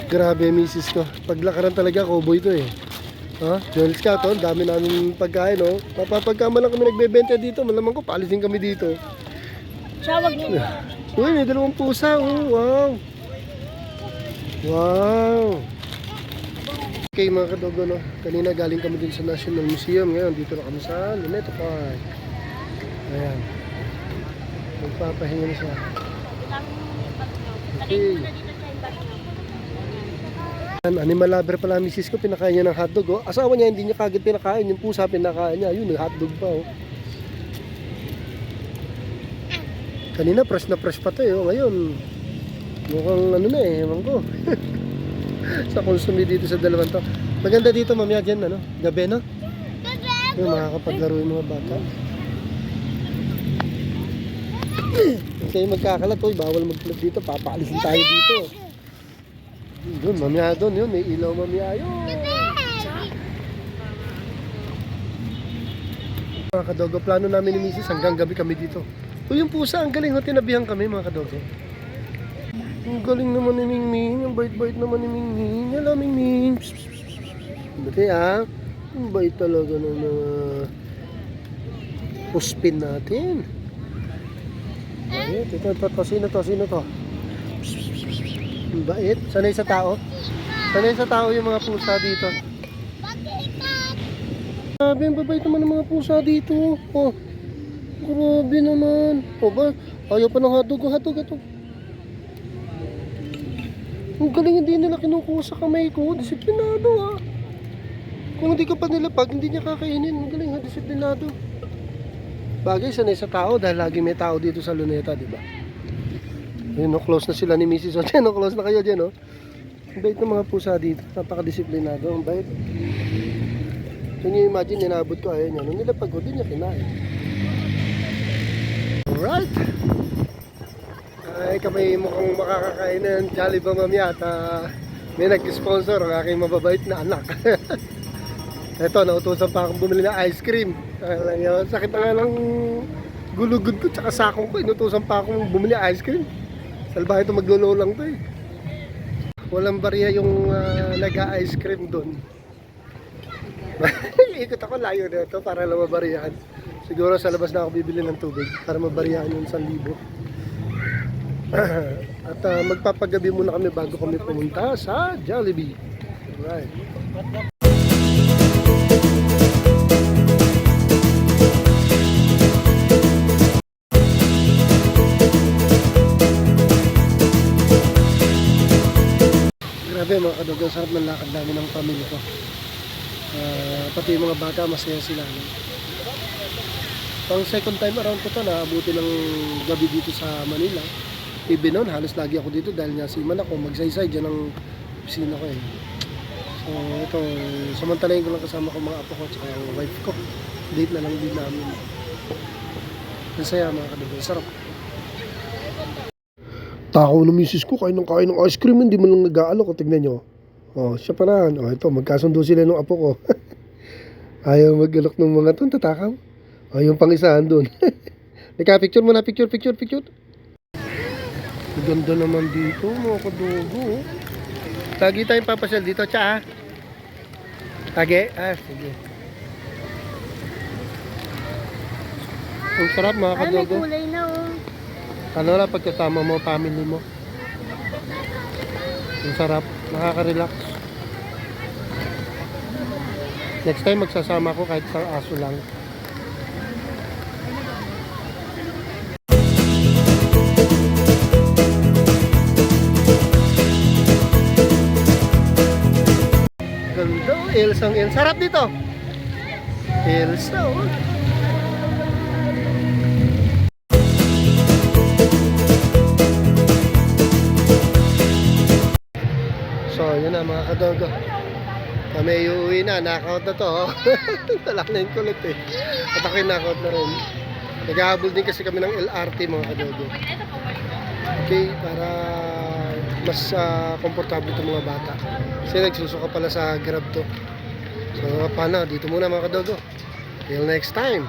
Grabe, misis ko. Paglakaran talaga, cowboy to eh. Ha? Girl Scout, oh. Dami namin pagkain, oh. Mapapagkama lang kami nagbebenta dito. Malamang ko, paalisin kami dito. Siyawag niyo. Uy, may dalawang pusa, oh. Wow. Wow. Okay, mga kadogo, no. Kanina galing kami din sa National Museum. Ngayon, dito na kami sa Luneta Park. Ayan. Magpapahinga na siya. Okay. Animal lover pala misis ko, pinakain niya ng hotdog, oh. Asawa niya hindi niya kagad pinakain, yung pusa pinakain niya, yun, hotdog pa, oh. Kanina fresh na fresh pa to, oh. Ngayon mukhang ano na eh, ewan ko. Sa konsumi dito sa dalawang to. Maganda dito mamaya dyan, ano, gabi, no? Yung makakapaglaro yung mga bata. Kasi magkakalat, oh, bawal magkalat dito, papaalisin tayo dito. Doon, mamaya doon, yun, may ilaw mamaya yun. Mga kadogo, plano namin ni Mrs. hanggang gabi kami dito. O yung pusa, ang galing, tinabihan kami mga kadogo. Ang galing naman ni Mingming, ang bait-bait naman ni Mingming. Hello Mingming. Buti ah, ang bait talaga ng puspin natin. Ay, ito, sino to? Bait. Sanay sa tao? Sanay sa tao yung mga pusa dito. Grabe, ang babait naman ng mga pusa dito. Oh, grabe naman. O ba? Ayaw pa ng hotdog. Ang galing, hindi nila kinukuha sa kamay ko. Disiplinado ah. Kung hindi ka pa nilapag, hindi niya kakainin. Ang galing ha, disiplinado. Bagay, sanay sa tao dahil lagi may tao dito sa Luneta, di ba? Ayun, no, close na sila ni Mrs. O, dyan, no, close na kayo dyan, no? Ang bait ng mga pusa dito. Napakadisiplinado. Ang bait. So, nyo imagine, ninabot ko ayaw niya. Nung nilapag ko, din niya kinain. Alright. Ay, kami mukhang makakakain ng Jollibee mamaya at may nag-sponsor ang aking mababait na anak. Eto, nautusan pa akong bumili ng ice cream. Sakit na nga ng gulugod ko tsaka sakong ko. Inutusan pa akong bumili ng ice cream. Salbahe ito, maglolo lang to eh. Walang bariya yung nag-ice cream doon. Ikot ako layo na ito para lang mabariyahan. Siguro sa labas na ako bibili ng tubig para mabariyahan yung 1,000. At magpapagabi muna kami bago kami pumunta sa Jollibee. Alright. Grabe mga kadogo, sarap ng lakad namin ng pamilya ko. Pati yung mga bata, masaya sila. No? Pang second time around ko to, naabuti ng gabi dito sa Manila. Even noon, halos lagi ako dito dahil nga si man ako, magsaysay dyan ang opisina ko eh. So ito, samantalayin ko lang kasama ko mga apo ko at ang wife ko. Date na lang din namin. Masaya mga kadogo, sarap. Takaw na misis ko, kain ng ice cream, hindi mo lang nag-aalok. Tignan nyo. Oh, siya pa na. Oh, ito, magkasundo sila ng apo ko. Ayaw mag-alok ng mga ito, tatakaw. Oh, yung pang-isahan doon. Naka-picture mo na, picture. Ganda naman dito, mga kadugo. Lagi tayong papasyal dito, tsa. Lagi? Sige. Ang sarap, mga kadugo. May kulay na oh. Ano lang pagkasama mo, family mo. Ang sarap, nakaka-relax. Next time magsasama ko kahit sa aso lang. Ganda, Elsang El. Sarap dito. Elsa, oh. So, yun na mga kadogo. Kami uuwi na, knockout na to. Oh. Talak na yung kulit eh. At ako'y knockout na rin. Nag-ahabol din kasi kami ng LRT mga kadogo. Okay, para mas komportable itong mga bata. Kasi nagsusuka pala sa Grab to. So, paano? Dito muna mga kadogo. Till next time.